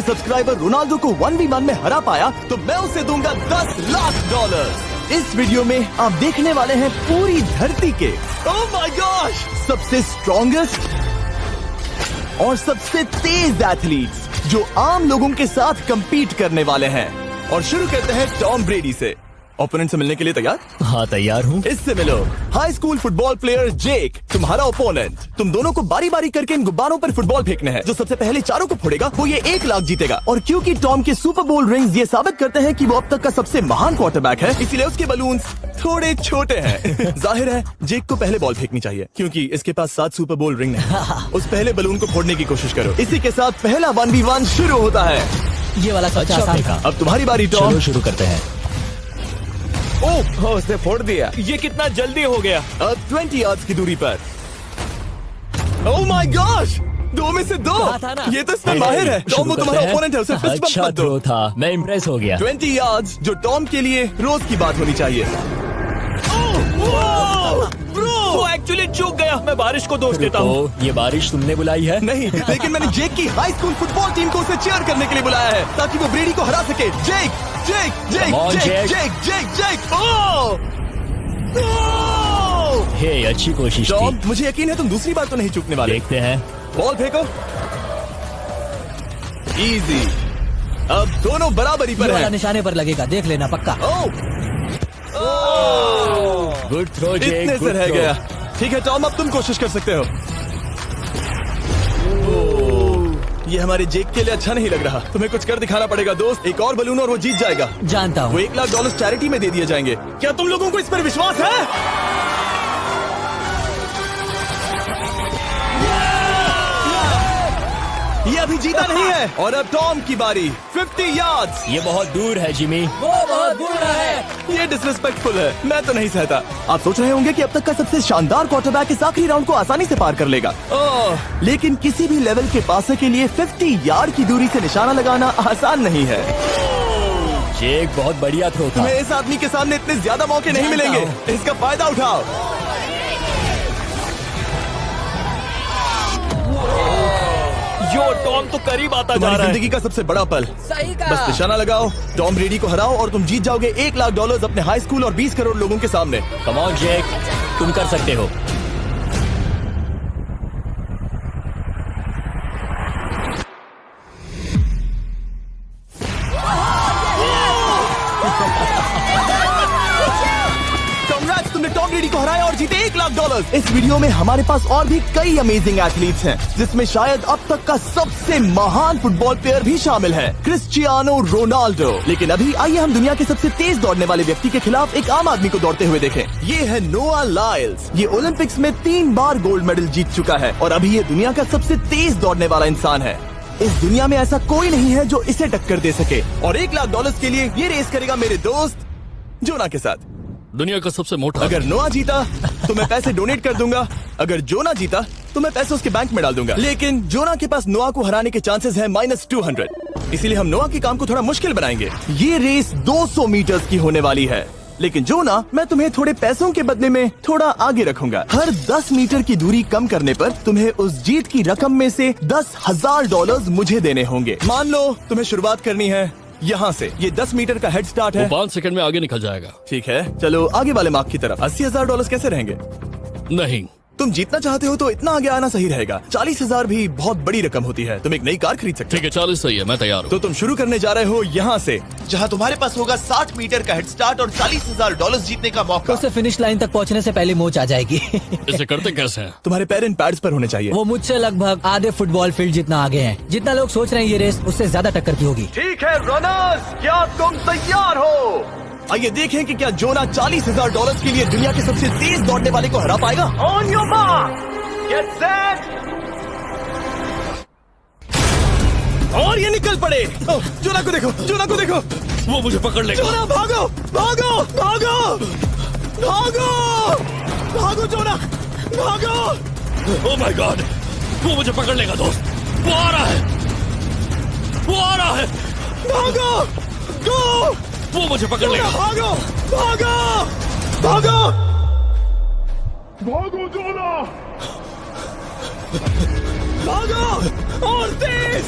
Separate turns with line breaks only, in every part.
के subscriber Ronaldo को 1v1 में हरा पाया तो मैं उसे दूंगा $10 लाख। इस वीडियो में आप देखने वाले हैं पूरी धरती के ओह माय गॉश सबसे स्ट्रॉन्गेस्ट और सबसे तेज एथलीट्स जो आम लोगों के साथ compete करने वाले हैं। और शुरू करते हैं टॉम ब्रेडी से। ओपोनेंट से मिलने के लिए तैयार?
हाँ तैयार हूँ।
इससे मिलो। हाई स्कूल फुटबॉल प्लेयर जेक तुम्हारा ओपोनेंट। तुम दोनों को बारी बारी करके इन गुब्बारों पर फुटबॉल फेंकने हैं। जो सबसे पहले चारों को फोड़ेगा वो ये 1 लाख जीतेगा। और क्योंकि टॉम के सुपर बोल रिंग्स ये साबित करते हैं कि वो अब तक का सबसे महान क्वार्टरबैक है, इसीलिए उसके बलून्स थोड़े छोटे हैं। जाहिर है जेक को पहले बॉल फेंकनी चाहिए क्योंकि इसके पास 7 सुपर बोल रिंग नहीं। उस पहले बलून को फोड़ने की कोशिश करो। इसी के साथ पहला 1v1 शुरू होता है।
ये वाला सबसे आसान था।
अब तुम्हारी बारी टॉम।
शुरू करते हैं।
ओह उसने फोड़ दिया। ये कितना जल्दी हो गया। अब 20 यार्ड्स की दूरी पर। ओह माय गॉश 2 में से 2। ये तो इसमें माहिर है। टॉम वो तुम्हारा ओपोनेंट है, उसे फिस्ट बम्प मत दो।
था, मैं इम्प्रेस हो गया।
20 यार्ड्स जो टॉम के लिए रोज की बात होनी चाहिए। वो एक्चुअली चूक गया। मैं बारिश को दोष देता हूँ।
ये बारिश तुमने बुलाई है?
नहीं, लेकिन मैंने जेक की हाई स्कूल फुटबॉल टीम को उसे चीयर करने के लिए बुलाया है ताकि वो ब्रेडी को हरा सके। जेक जेक जेक जेक जेक जेक जेक
हे अच्छी कोशिश
टॉम,
थी।
मुझे यकीन है तुम दूसरी बार तो नहीं चूकने वाले।
देखते हैं।
बॉल फेंको। इजी। अब दोनों बराबरी पर हैं।
निशाने पर लगेगा, देख लेना पक्का।
गुड थ्रो जेक।
इतने से रह गया। ठीक है टॉम, अब तुम कोशिश कर सकते हो। ये हमारे जेक के लिए अच्छा नहीं लग रहा। तुम्हें कुछ कर दिखाना पड़ेगा दोस्त। एक और बलून और वो जीत जाएगा।
जानता
वो
हूँ।
$1 लाख चैरिटी में दे दिए जाएंगे। क्या तुम लोगों को इस पर विश्वास है? ये अभी जीता नहीं है। और अब टॉम की बारी। 50 यार्ड्स।
ये बहुत दूर है जिमी।
वो बहुत बुरा है।
ये डिसरिस्पेक्टफुल है। मैं तो नहीं सहता। आप सोच रहे होंगे कि अब तक का सबसे शानदार क्वार्टरबैक इस आखिरी राउंड को आसानी से पार कर लेगा। लेकिन किसी भी लेवल के पासे के लिए 50 यार्ड की दूरी से निशाना लगाना आसान नहीं है।
जेक बहुत बढ़िया थ्रो था।
तुम्हें इस आदमी के सामने इतने ज्यादा मौके नहीं मिलेंगे। इसका फायदा उठाओ। यो टॉम तो करीब आता जा रहा है। जिंदगी का सबसे बड़ा पल।
सही कहा।
बस निशाना लगाओ, टॉम ब्रेडी को हराओ और तुम जीत जाओगे $1 लाख अपने हाई स्कूल और 20 करोड़ लोगों के सामने।
कम ऑन जेक, तुम कर सकते हो।
Congrats, तुमने टॉम ब्रेडी को हराया और जीते $1 लाख। इस वीडियो में हमारे पास और भी कई अमेजिंग एथलीट्स हैं, जिसमें शायद अब तक का सबसे महान फुटबॉल प्लेयर भी शामिल है, क्रिस्टियानो रोनाल्डो। लेकिन अभी आइए हम दुनिया के सबसे तेज दौड़ने वाले व्यक्ति के खिलाफ एक आम आदमी को दौड़ते हुए देखें। ये है नोआ लाइल्स। ये ओलंपिक्स में 3 बार गोल्ड मेडल जीत चुका है और अभी ये दुनिया का सबसे तेज दौड़ने वाला इंसान है। इस दुनिया में ऐसा कोई नहीं है जो इसे टक्कर दे सके। और $1 लाख के लिए ये रेस करेगा मेरे दोस्त जोना के साथ।
दुनिया का सबसे मोटा।
अगर नोआ जीता तो मैं पैसे डोनेट कर दूंगा। अगर जोना जीता तो मैं पैसे उसके बैंक में डाल दूंगा। लेकिन जोना के पास नोआ को हराने के चांसेस हैं -200। इसीलिए हम नोआ के काम को थोड़ा मुश्किल बनाएंगे। ये रेस 200 मीटर्स की होने वाली है। लेकिन जोना, मैं तुम्हें थोड़े पैसों के बदले में थोड़ा आगे रखूंगा। हर 10 मीटर की दूरी कम करने पर तुम्हें उस जीत की रकम में से $10,000 मुझे देने होंगे। मान लो तुम्हें शुरुआत करनी है यहाँ से। ये 10 मीटर का हेड स्टार्ट है।
5 सेकंड में आगे निकल जाएगा।
ठीक है, चलो आगे वाले मार्क की तरफ। $80,000 कैसे रहेंगे?
नहीं,
तुम जीतना चाहते हो तो इतना आगे आना सही रहेगा। 40,000 भी बहुत बड़ी रकम होती है। तुम एक नई कार खरीद सकते हो।
ठीक है 40 सही है, मैं तैयार हूँ।
तो तुम शुरू करने जा रहे हो यहाँ से, जहाँ तुम्हारे पास होगा 60 मीटर का हेड स्टार्ट और $40,000 जीतने का मौका।
उसे फिनिश लाइन तक पहुँचने से पहले मोच आ जाएगी।
इसे करते कैसे हैं?
तुम्हारे पैर इन पैड्स पर होने चाहिए।
वो मुझसे लगभग आधे फुटबॉल फील्ड जितना आगे हैं। जितना लोग सोच रहे हैं ये रेस उससे ज्यादा टक्कर की होगी।
ठीक है रनर्स, क्या तुम तैयार हो? आइए देखें कि क्या जोना $40,000 के लिए दुनिया के सबसे तेज दौड़ने वाले को हरा पाएगा। On your mark, get set, और ये निकल पड़े। जोना को देखो, जोना को देखो।
वो मुझे पकड़ लेगा।
जोना भागो, भागो, भागो, भागो, भागो जोना, भागो।
ओह माय गॉड, वो मुझे पकड़ लेगा दोस्त। वो आ रहा है, वो आ रहा है।
भागो, गो।
वो मुझे पकड़ लेगा।
भागो, भागो, भागो, भागो जोना, भागो और तेज।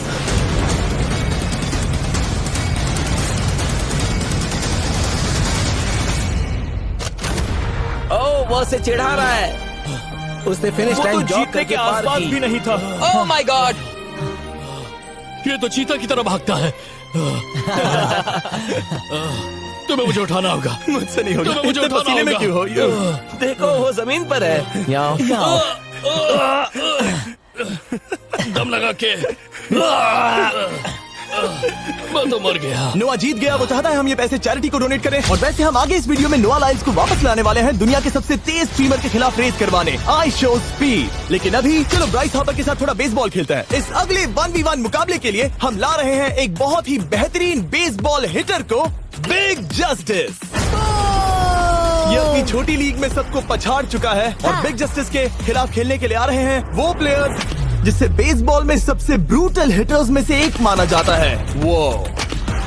उसे चिढ़ा रहा है। उसने फिनिश
वो तो
लाइन जॉग
जीतने
करके
के
पार
आसपास
की।
भी नहीं था।
Oh my God!
ये तो चीता की तरह भागता है। तुम्हें मुझे उठाना होगा।
मुझसे नहीं होगा।
तुम्हें मुझे
इतने
उठाना
पसीने में
होगा।
क्यों हो?
देखो वो जमीन पर है। याओ।
दम लगा के मैं तो मर गया।
नोआ जीत गया। वो चाहता है हम ये पैसे चैरिटी को डोनेट करें। और वैसे हम आगे इस वीडियो में नोआ लाइल्स को वापस लाने वाले हैं दुनिया के सबसे तेज स्ट्रीमर के खिलाफ रेस करवाने, आई शो स्पीड। लेकिन अभी चलो ब्राइस हार्पर के साथ थोड़ा बेसबॉल खेलते हैं। इस अगले 1v1 मुकाबले के लिए हम ला रहे हैं एक बहुत ही बेहतरीन बेसबॉल हिटर को, बिग जस्टिस। ये अपनी छोटी लीग में सबको पछाड़ चुका है और बिग जस्टिस के खिलाफ खेलने के लिए आ रहे हैं वो प्लेयर्स जिसे बेसबॉल में सबसे ब्रूटल हिटर्स में से एक माना जाता है। वो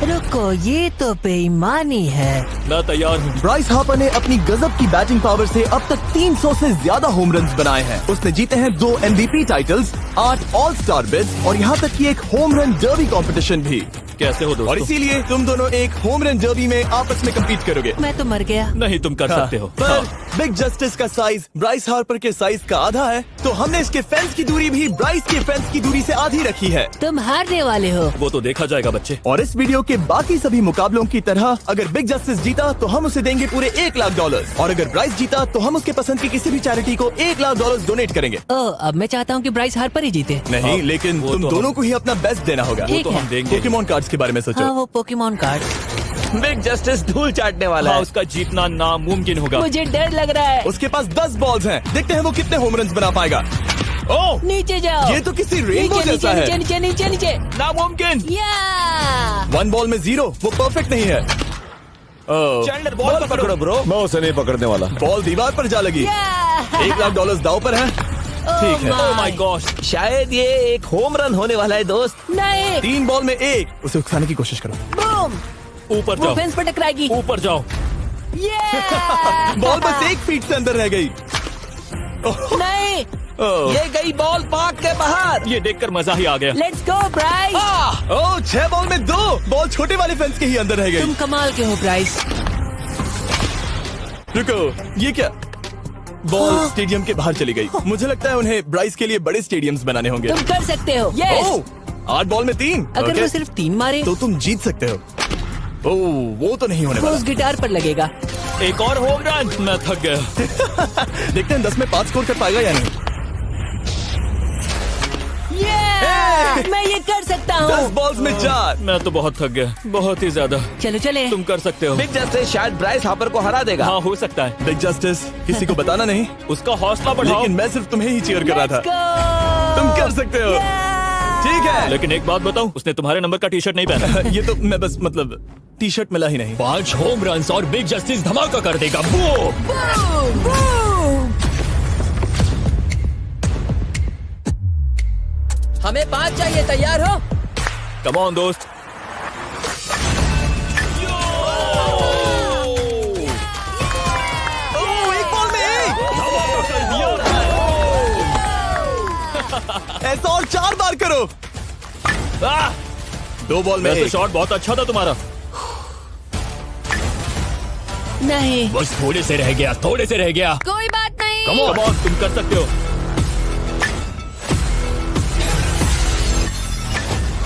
रुको, ये तो बेईमानी है।
मैं तैयार हूँ।
ब्राइस हार्पर ने अपनी गजब की बैटिंग पावर से अब तक 300 से ज्यादा होम रन्स बनाए हैं। उसने जीते हैं 2 MVP titles, 8 all star bids और यहाँ तक कि एक होम रन डर्बी कंपटीशन भी।
कैसे हो
और
दोस्तों?
इसीलिए तुम दोनों एक होम रन डर्बी में आपस में कम्पीट करोगे।
मैं तो मर गया।
नहीं, तुम कर सकते हो।
पर बिग जस्टिस का साइज ब्राइस हार्पर के साइज का आधा है, तो हमने इसके फेंस की दूरी भी ब्राइस के फेंस की दूरी से आधी रखी है।
तुम हारने वाले हो।
वो तो देखा जाएगा बच्चे।
और इस वीडियो के बाकी सभी मुकाबलों की तरह अगर बिग जस्टिस जीता तो हम उसे देंगे पूरे $1 लाख और अगर ब्राइस जीता तो हम उसके पसंद की किसी भी चैरिटी को $1 लाख डोनेट करेंगे।
ओ, अब मैं चाहता हूँ कि ब्राइस हार्पर ही जीते।
नहीं, लेकिन
वो
तुम
तो
दोनों को ही अपना बेस्ट देना होगा।
ठीक
तो
है।
हम देंगे।
पोकेमॉन कार्ड्स के बारे में
हाँ,
सोचो।
वो पोकेमॉन कार्ड।
बिग जस्टिस धूल चाटने वाला
हाँ,
है।
उसका जीतना नामुमकिन होगा।
मुझे डर लग रहा है।
उसके पास 10 बॉल्स हैं। देखते हैं वो कितने होम रन बना पाएगा। ओह,
नीचे जाओ।
ये तो किसी रेनबो
नीचे,
जैसा
नीचे,
है।
नीचे नीचे नीचे
नामुमकिन।
या
1 बॉल में 0, वो परफेक्ट नहीं है।
चैंडलर बॉल पकड़ो ब्रो।
मैं उसे नहीं पकड़ने वाला।
बॉल दीवार पर जा लगी। $1 लाख दाव पर है। ठीक है।
Oh my God.
शायद ये एक होम रन होने वाला है दोस्त।
नहीं।
3 बॉल में 1, उसे उकसाने की कोशिश करो।
बूम।
ऊपर
वो
जाओ,
फेंस पर टकराएगी।
ऊपर जाओ।
बॉल बस 1 फीट से अंदर रह गई।
नहीं।
ये गई बॉल पार्क के बाहर।
ये देखकर मजा ही आ गया।
Let's go Bryce.
Oh, 6 ball में 2, बॉल छोटे वाले फेंस के ही अंदर रह
तुम
गई।
कमाल के हो ब्राइस।
रुको, ये क्या? बॉल स्टेडियम के बाहर चली गई। मुझे लगता है उन्हें ब्राइस के लिए बड़े स्टेडियम्स बनाने होंगे।
तुम कर सकते हो। यस।
ओह, 8 बॉल में 3।
अगर
ओके,
वो सिर्फ 3 मारे
तो तुम जीत सकते हो। ओह, वो तो नहीं होने
वो
वाला।
उस गिटार पर लगेगा।
एक और होम रन। मैं थक गया।
देखते हैं 10 में 5 स्कोर कर पाएगा या नहीं।
मैं ये कर सकता
10
हूँ।
बॉल्स में 4।
मैं तो बहुत थक गया, बहुत ही ज्यादा।
चलो चले।
तुम कर सकते हो।
बिग जस्टिस शायद ब्राइस हार्पर को हरा देगा।
हाँ, हो सकता है।
बिग जस्टिस किसी को बताना नहीं,
उसका हौसला बढ़ाओ।
लेकिन मैं सिर्फ तुम्हें ही चीयर कर रहा था।
Let's go!
तुम कर सकते हो। ठीक है।
लेकिन एक बात बताऊं, उसने तुम्हारे नंबर का टी शर्ट नहीं पहना।
ये तो मैं बस मतलब टी शर्ट मिला ही नहीं।
5 होम रन और बिग जस्टिस धमाका कर देगा। वो
हमें 5 चाहिए। तैयार हो?
कम ऑन दोस्त।
ओह, 1 बॉल में 1। ऐसा और 4 बार करो। 2 बॉल में
वैसे
1।
शॉट बहुत अच्छा था तुम्हारा।
नहीं।
बस थोड़े से रह गया, थोड़े से रह गया।
कोई बात नहीं।
कम ऑन, तुम कर सकते हो।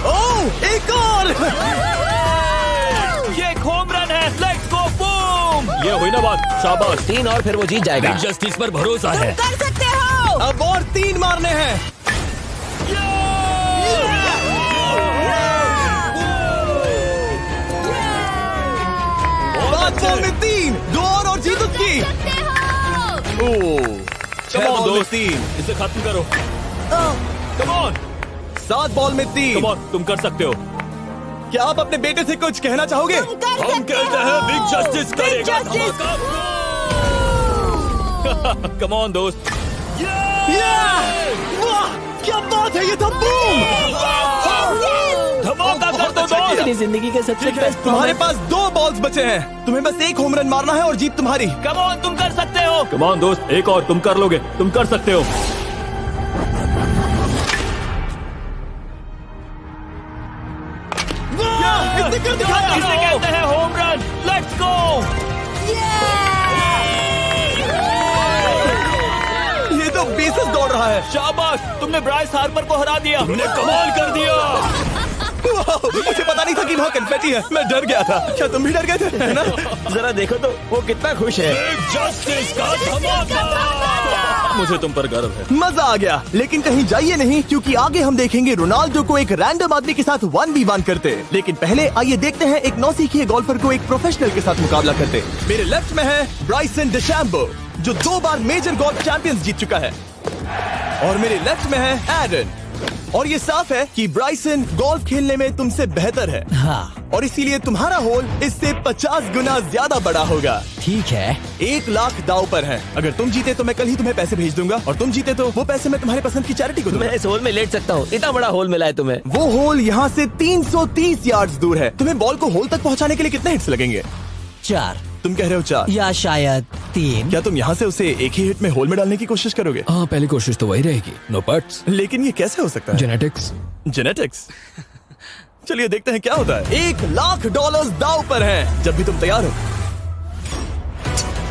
ओह, एक और।
ये एक होम रन है। Let's go, boom. ये हुई ना बात। शाबाश।
3 और फिर वो जीत जाएगा।
बिग जस्टिस पर भरोसा है।
कर सकते हो।
अब और 3 मारने हैं। 5 बॉल में 3, 2 और जीत उसकी। ओह, 6
कम ऑन
बॉल में
दोस्त,
3,
इसे खत्म करो। कम ऑन,
7 बॉल में 3।
कम ऑन, तुम कर सकते हो।
क्या आप अपने बेटे से कुछ कहना चाहोगे?
हम कहते हैं बिग जस्टिस करेगा धमाका। कम ऑन दोस्त।
वाह, क्या बात है, ये था बूम।
धमाका कर दो दोस्त।
अपनी जिंदगी के सबसे
ठीक है,
बेस्ट
तुम्हारे पास 2 बॉल्स बचे हैं। तुम्हें बस 1 होम रन मारना है और जीत तुम्हारी।
कम ऑन, तुम कर सकते हो। कम ऑन दोस्त, एक और, तुम कर लोगे, तुम कर सकते हो।
इसने कर दिखाया।
इसे कहते हैं होम रन। Let's go.
तेज दौड़ रहा है।
शाबाश, तुमने ब्राइस हार्पर को हरा दिया।
तुमने कमाल कर दिया।
वाह, मुझे पता नहीं था कि वहाँ कन्फेटी है। मैं डर गया था। क्या तुम भी डर गए थे? है ना?
जरा देखो तो वो कितना खुश है।
जस्टिस का धमाका। मुझे तुम पर गर्व है।
मजा आ गया। लेकिन कहीं जाइए नहीं, क्योंकि आगे हम देखेंगे रोनाल्डो को एक रैंडम आदमी के साथ 1v1 करते। लेकिन पहले आइए देखते हैं एक नौसिखिए गोल्फर को एक प्रोफेशनल के साथ मुकाबला करते। मेरे लेफ्ट में है ब्राइसन डेशैम्बो, जो 2 बार मेजर गोल्फ चैंपियंस जीत चुका है, और मेरे लेफ्ट में है एरन। और ये साफ है कि ब्राइसन गोल्फ खेलने में तुमसे बेहतर है,
हाँ
और इसीलिए तुम्हारा होल इससे 50 गुना ज्यादा बड़ा होगा।
ठीक है।
1 लाख दाव पर है। अगर तुम जीते तो मैं कल ही तुम्हें पैसे भेज दूंगा, और तुम जीते तो वो पैसे मैं तुम्हारे पसंद की चैरिटी को दूंगा।
मैं इस होल में लेट सकता हूँ, इतना बड़ा होल मिला है तुम्हें।
वो होल यहाँ से 330 यार्ड्स दूर है। तुम्हें बॉल को होल तक पहुँचाने के लिए कितने हिट्स लगेंगे?
4
तुम कह रहे हो 4,
या शायद 3।
क्या तुम यहाँ से उसे एक ही हिट में होल में डालने की कोशिश करोगे?
हाँ, पहली कोशिश तो वही रहेगी। No buts.
लेकिन ये कैसे हो सकता है?
जेनेटिक्स।
जेनेटिक्स। चलिए देखते हैं क्या होता है। $1 लाख दाव पर है, जब भी तुम तैयार हो।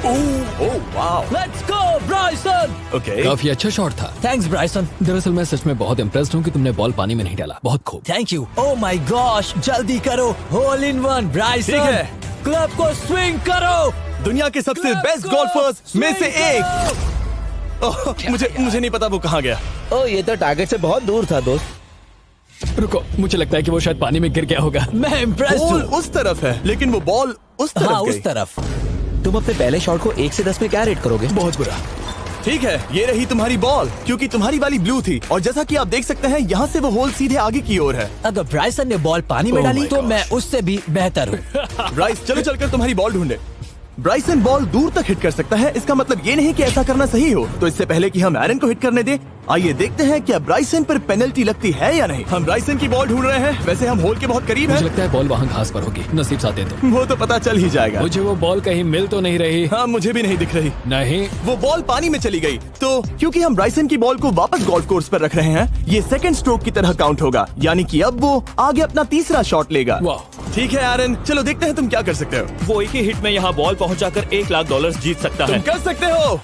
Oh wow,
let's go Bryson.
Okay.
काफी अच्छा शॉट था।
Thanks Bryson.
दरअसल मैं सच में बहुत इम्प्रेस्ड हूँ कि तुमने बॉल पानी में नहीं डाला। बहुत खूब।
Thank you. Oh my gosh, जल्दी करो। होल इन 1 ब्राइसन।
ठीक है।
क्लब को स्विंग करो।
दुनिया के सबसे
Let's
बेस्ट
go!
गोल्फर्स में से
Swing
एक। ओह, मुझे नहीं पता वो कहाँ गया।
ओ, ये तो टारगेट से बहुत दूर था दोस्त।
रुको, मुझे लगता है कि वो शायद पानी में गिर गया होगा।
मैं इम्प्रेस्ड
बॉल
हूँ।
उस तरफ है, लेकिन वो बॉल उस तरफ
हाँ,
गई।
उस तरफ।
तुम अपने पहले शॉट को 1 से 10 में क्या रेट करोगे?
बहुत बुरा।
ठीक है, ये रही तुम्हारी बॉल, क्योंकि तुम्हारी वाली ब्लू थी, और जैसा कि आप देख सकते हैं यहाँ से वो होल सीधे आगे की ओर है।
अगर ब्राइसन ने बॉल पानी में
Oh
डाली
my
तो
gosh.
मैं उससे भी बेहतर हूँ।
ब्राइस, चलो चलकर तुम्हारी बॉल ढूंढे। ब्राइसन बॉल दूर तक हिट कर सकता है, इसका मतलब ये नहीं कि ऐसा करना सही हो। तो इससे पहले कि हम एरन को हिट करने दें, आइए देखते हैं क्या ब्राइसन पर पेनल्टी लगती है या नहीं। हम ब्राइसन की बॉल ढूंढ रहे हैं। वैसे हम होल के बहुत करीब
मुझे
हैं।
लगता है बॉल वहाँ घास पर होगी। नसीब साथ दे तो।
वो तो पता चल ही जाएगा।
मुझे वो बॉल कहीं मिल तो नहीं रही।
हाँ, मुझे भी नहीं दिख रही।
नहीं।
वो बॉल पानी में चली गई। तो क्योंकि हम ब्राइसन की बॉल को वापस गोल्फ कोर्स पर रख रहे हैं, ये सेकंड स्ट्रोक की तरह काउंट होगा, यानी कि अब वो आगे अपना तीसरा शॉट लेगा।
वाह।
ठीक है एरन, चलो देखते हैं तुम क्या कर सकते हो।
वो एक ही हिट में यहाँ बॉल पहुँचाकर $1 लाख जीत सकता
तुम
है।
कर सकते हो।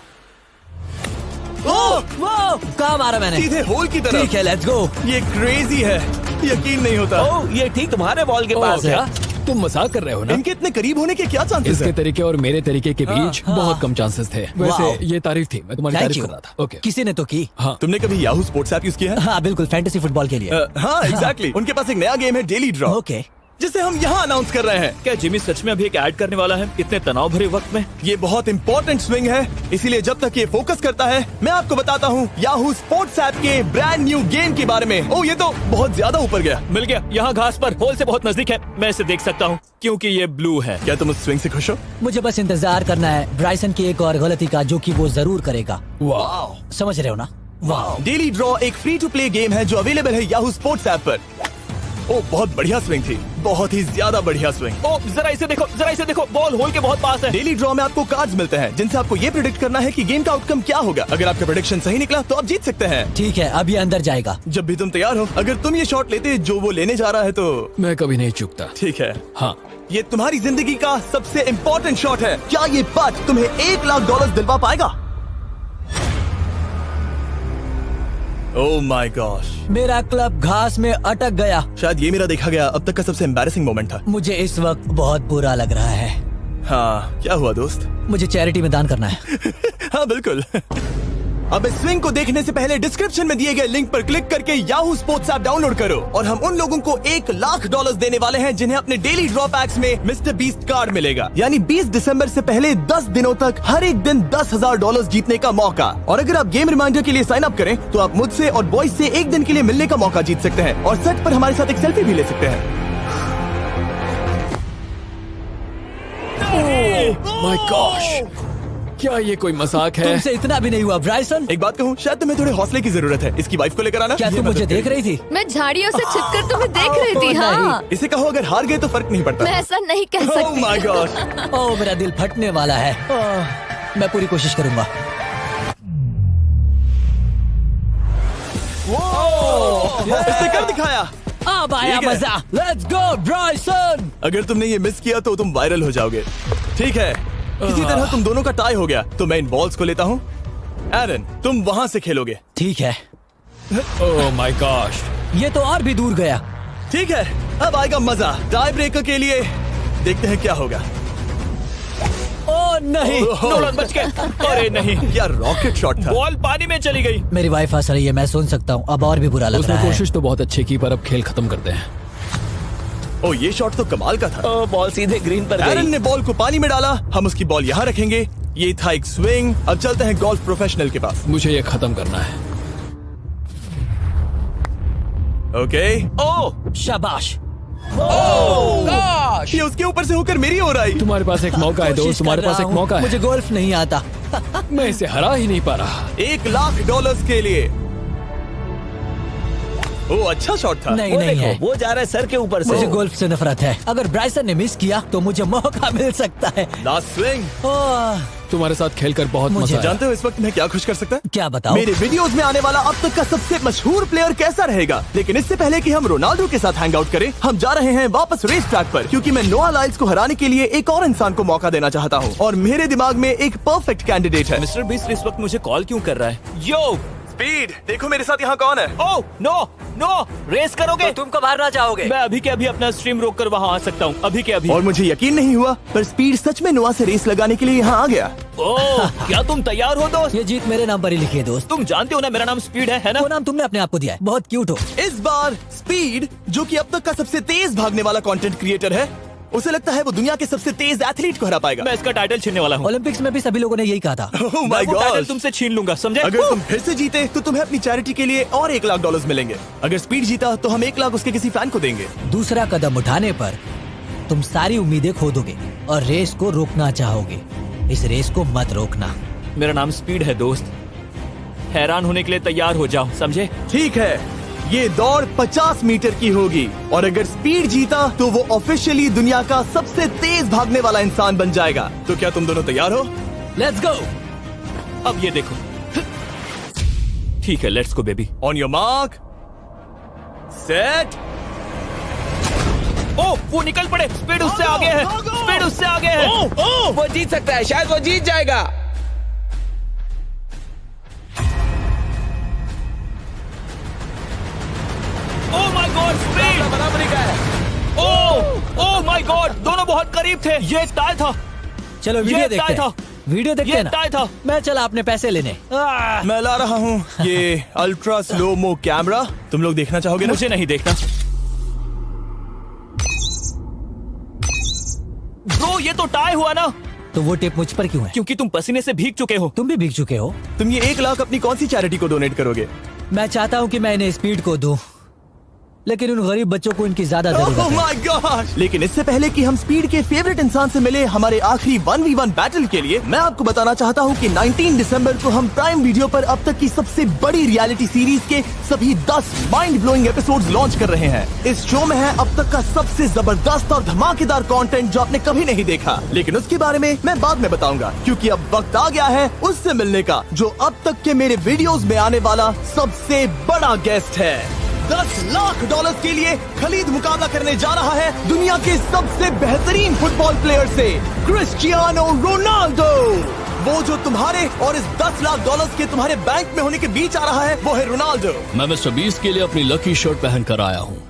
ओह,
वो कहाँ मारा मैंने?
सीधे होल की तरफ।
ठीक है, लेट्स गो।
ये क्रेजी है, यकीन नहीं होता।
ओ, ये ठीक तुम्हारे बॉल के
ओ,
पास
क्या?
है।
तुम मजाक कर रहे हो ना?
इनके इतने करीब होने के क्या चांसेस
इसके
हैं?
तरीके और मेरे तरीके के बीच
हाँ।
बहुत कम चांसेस थे।
वाओ।
वैसे ये तारीफ थी, मैं तुम्हारी
थैंक
तारीफ
यू।
कर रहा था। ओके।
किसी ने तो की।
हाँ।
तुमने कभी याहू स्पोर्ट्स ऐप यूज किया है?
हाँ बिल्कुल, फैंटेसी फुटबॉल के लिए।
हाँ, एग्जैक्टली। उनके पास एक नया गेम है, डेली ड्रॉ,
ओके।
जिसे हम यहाँ अनाउंस कर रहे हैं।
क्या जिमी सच में अभी एक ऐड करने वाला है इतने तनाव भरे वक्त में?
ये बहुत इंपॉर्टेंट स्विंग है, इसीलिए जब तक ये फोकस करता है, मैं आपको बताता हूँ याहू स्पोर्ट्स ऐप के ब्रांड न्यू गेम के बारे में। ओह, ये तो बहुत ज्यादा ऊपर गया।
मिल गया, यहाँ घास पर होल से बहुत नजदीक है। मैं इसे देख सकता हूँ क्योंकि ये ब्लू है।
क्या तुम उस स्विंग से खुश हो?
मुझे बस इंतजार करना है ब्राइसन की एक और गलती का, जो कि वो जरूर करेगा।
वाह।
समझ रहे हो ना? वाह।
डेली ड्रॉ एक फ्री टू प्ले गेम है जो अवेलेबल है याहू स्पोर्ट्स ऐप पर। ओह, बहुत बढ़िया स्विंग थी, बहुत ही ज्यादा बढ़िया स्विंग।
ओ, जरा इसे देखो, बॉल होल के बहुत पास है।
डेली ड्रॉ में आपको कार्ड्स मिलते हैं, जिनसे आपको ये प्रेडिक्ट करना है कि गेम का आउटकम क्या होगा। अगर आपका प्रेडिक्शन सही निकला तो आप जीत सकते हैं।
ठीक है, अब ये अंदर जाएगा।
जब भी तुम तैयार हो, अगर तुम ये शॉट लेते जो वो लेने जा रहा है तो
मैं कभी नहीं चूकता।
ठीक है।
हाँ।
ये तुम्हारी जिंदगी का सबसे इम्पोर्टेंट शॉट है। क्या ये पट तुम्हें $1 लाख दिलवा पाएगा? ओह माय गॉश,
मेरा क्लब घास में अटक गया।
शायद ये मेरा देखा गया अब तक का सबसे एम्बैरेसिंग मोमेंट था।
मुझे इस वक्त बहुत बुरा लग रहा है।
हाँ, क्या हुआ दोस्त?
मुझे चैरिटी में दान करना है।
हाँ बिल्कुल। अब इस स्विंग को देखने से पहले डिस्क्रिप्शन में दिए गए लिंक पर क्लिक करके याहू स्पोर्ट्स ऐप डाउनलोड करो, और हम उन लोगों को $1 लाख देने वाले हैं जिन्हें अपने डेली ड्रॉ पैक्स में मिस्टर बीस्ट कार्ड मिलेगा। यानी 20 दिसंबर से पहले 10 दिनों तक हर एक दिन $10,000 जीतने का मौका। और अगर आप गेम रिमाइंडर के लिए साइन अप करें तो आप मुझसे और बॉयज से एक दिन के लिए मिलने का मौका जीत सकते हैं, और सेट पर हमारे साथ एक सेल्फी भी ले सकते हैं।
माय गॉश, क्या ये कोई मजाक है?
तुमसे इतना भी नहीं हुआ ब्राइसन।
एक बात कहूँ, शायद तुम्हें थोड़े हौसले की जरूरत है। इसकी वाइफ को लेकर आना।
क्या
ये
तुम
मदद
मुझे देख
करेगी।
रही थी?
मैं झाड़ियों से छिपकर तुम्हें देख रही थी। हाँ,
इसे कहो अगर हार गए तो फर्क नहीं पड़ता।
मैं ऐसा नहीं कह
ओह
सकती।
My God.
ओह, मेरा दिल फटने वाला है। मैं पूरी कोशिश करूंगा।
इसने कर दिखाया।
अब आया
ठीक है।
मजा। Let's go Bryson.
अगर तुमने ये मिस किया तो तुम वायरल हो जाओगे। ठीक है, किसी तरह तुम दोनों का टाई हो गया, तो मैं इन बॉल्स को लेता हूँ एरन, तुम वहां से खेलोगे।
ठीक है,
ओह माय गॉश,
ये तो और भी दूर गया।
ठीक है, अब आएगा मजा। टाई ब्रेकर के लिए देखते हैं क्या होगा।
ओ नहीं,
नोलन बच गए। अरे नहीं,
क्या रॉकेट शॉट था।
बॉल पानी में चली गई।
मेरी वाइफ हंस रही है, मैं सुन सकता हूँ। अब और भी बुरा लग
उसने
रहा है।
कोशिश तो बहुत अच्छी की, पर अब खेल खत्म करते हैं।
ओ, ये शॉट तो कमाल का था।
ओ, बॉल सीधे ग्रीन पर
एरन
गई।
ने बॉल को पानी में डाला, हम उसकी बॉल यहाँ रखेंगे। ये था एक स्विंग। अब चलते हैं गोल्फ प्रोफेशनल के पास।
मुझे ये खत्म करना है।
ओके।
ओह
शाबाश।
ये उसके ऊपर से होकर मेरी ओर आई।
तुम्हारे पास एक मौका है दोस्त,
कोशिश
तुम्हारे
कर
पास
रहा
एक
हूँ।
मौका है।
मुझे गोल्फ नहीं आता।
मैं इसे हरा ही नहीं पा रहा।
$1,00,000 के लिए। ओ, अच्छा शॉट था।
नहीं
वो
नहीं
देखो,
है,
वो जा रहा है सर के ऊपर से।
मुझे गोल्फ से नफरत है। अगर ब्राइसन ने मिस किया तो मुझे मौका मिल सकता है।
Last swing.
ओह,
तुम्हारे साथ खेलकर बहुत
मुझे
मजा आया।
जानते हो इस वक्त मैं क्या खुश कर सकता है?
क्या बताओ?
मेरे वीडियोस में आने वाला अब तक का सबसे मशहूर प्लेयर कैसा रहेगा। लेकिन इससे पहले कि हम रोनाल्डो के साथ हैंग आउट करें, हम जा रहे हैं वापस रेस ट्रैक पर, क्योंकि मैं नोआ लाइल्स को हराने के लिए एक और इंसान को मौका देना चाहता हूँ। और मेरे दिमाग में एक परफेक्ट कैंडिडेट है।
मिस्टर बीस्ट इस वक्त मुझे कॉल क्यों कर रहा है? यो
स्पीड, देखो मेरे साथ यहाँ कौन है।
ओह नो नो, रेस करोगे?
तुम कब हारना चाहोगे?
मैं अभी के अभी अपना स्ट्रीम रोक कर वहाँ आ सकता हूँ, अभी के अभी।
और मुझे यकीन नहीं हुआ, पर स्पीड सच में नोआ से रेस लगाने के लिए यहाँ आ गया।
ओह, क्या तुम तैयार हो दोस्त?
ये जीत मेरे नाम पर ही लिखी है दोस्त।
तुम जानते हो ना मेरा नाम स्पीड है ना?
वो नाम तुमने अपने आप को दिया है। बहुत क्यूट हो।
इस बार स्पीड, जो कि अब तक का सबसे तेज भागने वाला कंटेंट क्रिएटर है, उसे लगता है वो दुनिया के सबसे तेज एथलीट को हरा पाएगा।
मैं इसका टाइटल छीनने वाला हूँ।
ओलंपिक्स में भी सभी लोगों ने यही कहा था।
Oh
मैं
my
वो टाइटल
God!
तुमसे छीन लूंगा, समझे?
अगर तुम फिर से जीते तो तुम्हें अपनी चैरिटी के लिए और $1,00,000 मिलेंगे। अगर स्पीड जीता तो हम 1,00,000 उसके किसी फैन को देंगे।
दूसरा कदम उठाने पर तुम सारी उम्मीदें खो दोगे और रेस को रोकना चाहोगे। इस रेस को मत रोकना।
मेरा नाम स्पीड है दोस्त, हैरान होने के लिए तैयार हो जाओ, समझे?
ठीक है, ये दौड़ 50 मीटर की होगी और अगर स्पीड जीता तो वो ऑफिशियली दुनिया का सबसे तेज भागने वाला इंसान बन जाएगा। तो क्या तुम दोनों तैयार हो?
Let's go.
अब ये देखो। ठीक है, let's go baby.
On your mark, set.
Oh, वो निकल पड़े। स्पीड उससे आगे है, स्पीड उससे आगे है।
वो जीत सकता है, शायद वो जीत जाएगा।
ओह माय गॉड, स्पीड
बराबरी का है।
ओह माय गॉड, दोनों बहुत करीब थे। ये टाई था।
चलो वीडियो
ये
देखते
टाई था।
हैं। वीडियो देखते
ये
हैं ना।
टाई था।
मैं चला अपने पैसे लेने।
मैं ला रहा हूँ ये अल्ट्रा स्लो मो कैमरा। तुम लोग देखना चाहोगे ना?
मुझे नहीं देखना। ब्रो, ये तो टाई हुआ ना?
तो वो टेप मुझ पर क्यों है?
क्योंकि तुम पसीने से भीग चुके हो।
तुम भी भीग चुके हो।
तुम ये 1,00,000 अपनी कौन सी चैरिटी को डोनेट करोगे?
मैं चाहता हूँ कि मैं इन्हें स्पीड को दूं, लेकिन उन गरीब बच्चों को इनकी ज्यादा जरूरत
Oh
है।
my gosh! लेकिन इससे पहले कि हम स्पीड के फेवरेट इंसान से मिले हमारे आखिरी 1v1 बैटल के लिए, मैं आपको बताना चाहता हूँ कि 19 दिसंबर को हम प्राइम वीडियो पर अब तक की सबसे बड़ी रियलिटी सीरीज के सभी 10 माइंड ब्लोइंग एपिसोड्स लॉन्च कर रहे हैं। इस शो में है अब तक का सबसे जबरदस्त और धमाकेदार कंटेंट जो आपने कभी नहीं देखा, लेकिन उसके बारे में मैं बाद में बताऊंगा, क्योंकि अब वक्त आ गया है उससे मिलने का जो अब तक के मेरे वीडियोस में आने वाला सबसे बड़ा गेस्ट है। $10,00,000 के लिए खलीद मुकाबला करने जा रहा है दुनिया के सबसे बेहतरीन फुटबॉल प्लेयर से, क्रिस्टियानो रोनाल्डो। वो जो तुम्हारे और इस $10,00,000 के तुम्हारे बैंक में होने के बीच आ रहा है, वो है रोनाल्डो।
मैं मिस्टर बीस्ट के लिए अपनी लकी शर्ट पहन कर आया हूँ।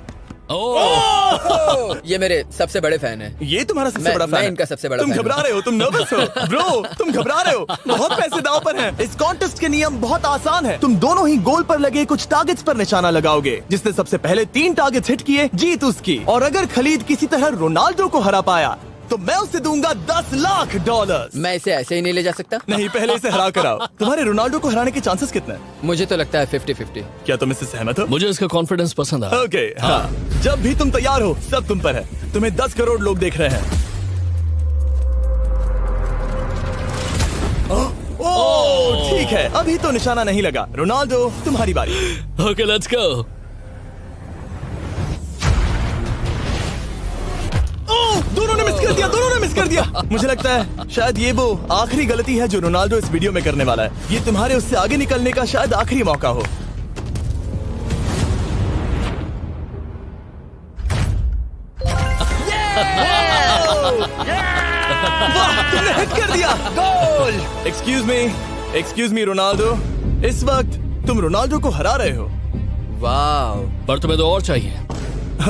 ये मेरे सबसे बड़े फैन हैं।
ये तुम्हारा सबसे
मैं-
बड़ा फैन
मैं
है।
इनका सबसे बड़ा
तुम
फैन
घबरा
हूँ।
रहे हो, तुम नर्वस हो ब्रो, तुम घबरा रहे हो। बहुत पैसे दांव पर हैं। इस कॉन्टेस्ट के नियम बहुत आसान है। तुम दोनों ही गोल पर लगे कुछ टारगेट्स पर निशाना लगाओगे। जिसने सबसे पहले 3 टारगेट्स हिट किए जीत उसकी। और अगर खलीद किसी तरह रोनाल्डो को हरा पाया तो मैं उसे दूंगा $10,00,000।
मैं इसे ऐसे ही नहीं ले जा सकता।
नहीं, पहले इसे हरा कर आओ। तुम्हारे रोनाल्डो को हराने के चांसेस कितने हैं?
मुझे तो लगता है 50-50।
क्या तुम इससे सहमत हो?
मुझे इसका कॉन्फिडेंस पसंद आया।
ओके, हाँ। जब भी तुम तैयार हो सब तुम पर है। तुम्हें 10 करोड़ लोग देख रहे हैं। ओह, ठीक है, अभी तो निशाना नहीं लगा। रोनाल्डो, तुम्हारी बारी।
Okay, let's go.
ओह, दोनों ने मिस कर दिया, दोनों ने मिस कर दिया। मुझे लगता है शायद ये वो आखिरी गलती है जो रोनाल्डो इस वीडियो में करने वाला है। ये तुम्हारे उससे आगे निकलने का शायद आखिरी मौका हो। वाह, तुमने हिट कर दिया। Goal. Excuse me, excuse me Ronaldo, इस वक्त तुम रोनाल्डो को हरा रहे हो।
वाह,
पर तुम्हें तो और चाहिए।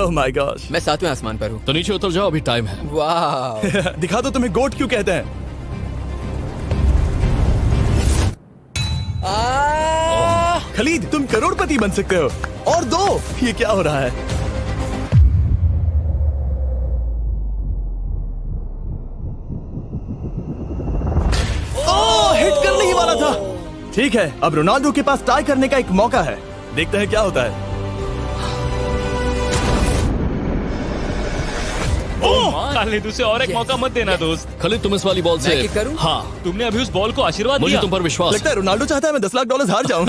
Oh my God.
मैं 7वें आसमान पर हूँ।
तो नीचे उतर जाओ, अभी टाइम है।
वाह,
दिखा दो तुम्हें गोट क्यों कहते हैं। खलीद, तुम करोड़पति बन सकते हो। और दो, ये क्या हो रहा है? ओह, हिट करने ही वाला था। ठीक है, अब रोनाल्डो के पास टाई करने का एक मौका है। देखते हैं क्या होता है।
खालिद, उसे और एक मौका मत देना दोस्त।
खालिद, तुम इस वाली बॉल
मैं
से
किक करूं?
हाँ,
तुमने अभी उस बॉल को आशीर्वाद
मुझे
दिया।
तुम पर विश्वास
लगता है रोनाल्डो चाहता है मैं $10 लाख हार जाऊं।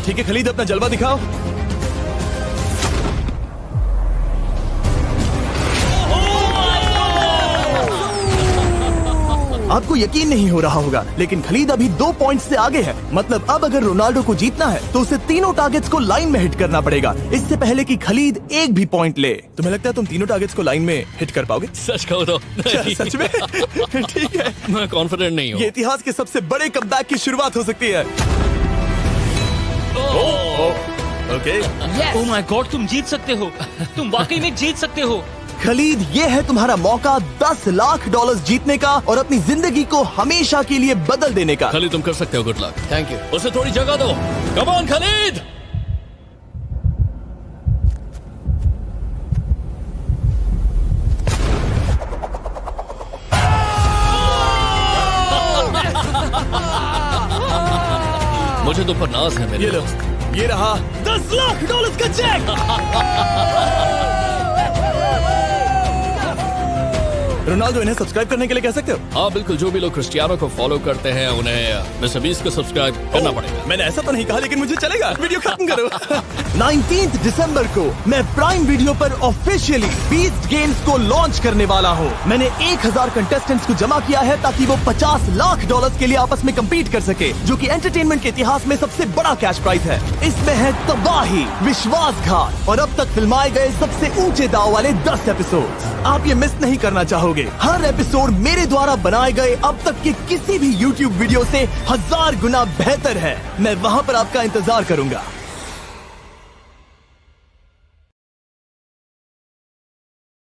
ठीक है खलीद, अपना जलवा दिखाओ। आपको यकीन नहीं हो रहा होगा, लेकिन खलीद अभी 2 पॉइंट से आगे है। मतलब अब अगर रोनाल्डो को जीतना है तो उसे तीनों टारगेट्स को लाइन में हिट करना पड़ेगा, इससे पहले कि खलीद एक भी पॉइंट ले। तुम्हें लगता है तुम तीनों टारगेट्स को लाइन में हिट कर पाओगे?
सच कहो तो नहीं।
सच में? ठीक है,
मैं कॉन्फिडेंट नहीं हूँ।
ये इतिहास के सबसे बड़े कमबैक की शुरुआत हो सकती है। ओके,
ओह माय गॉड, तुम जीत सकते हो। तुम वाकई में जीत सकते हो।
खलीद, ये है तुम्हारा मौका $10 लाख जीतने का और अपनी जिंदगी को हमेशा के लिए बदल देने का।
खालिद, तुम कर सकते हो। Good luck.
Thank you.
उसे थोड़ी जगह दो। Come on Khalid. मुझे तुम पर नाज है मेरे
ये लो,
दोस्त।
ये रहा $10 लाख का चेक। रोनाल्डो, इन्हें सब्सक्राइब करने के लिए कह सकते हो?
हाँ बिल्कुल, जो भी लोग क्रिस्टियानो को फॉलो करते हैं उन्हें मिस्टर बीस्ट को सब्सक्राइब करना पड़ेगा।
मैंने ऐसा तो नहीं कहा, लेकिन मुझे चलेगा। वीडियो खत्म करो। 19 दिसंबर को मैं प्राइम वीडियो पर ऑफिशियली बीस्ट गेम्स को लॉन्च करने वाला हूँ। मैंने 1000 कंटेस्टेंट्स को जमा किया है ताकि वो $50 लाख के लिए आपस में कम्पीट कर सके, जो कि एंटरटेनमेंट के इतिहास में सबसे बड़ा कैश प्राइज है। इसमें है तबाही, विश्वासघात और अब तक फिल्माए गए सबसे ऊंचे दाव वाले 10 एपिसोड। आप ये मिस नहीं करना चाहोगे। हर एपिसोड मेरे द्वारा बनाए गए अब तक के किसी भी YouTube वीडियो से 1000 गुना बेहतर है। मैं वहाँ पर आपका इंतजार करूंगा।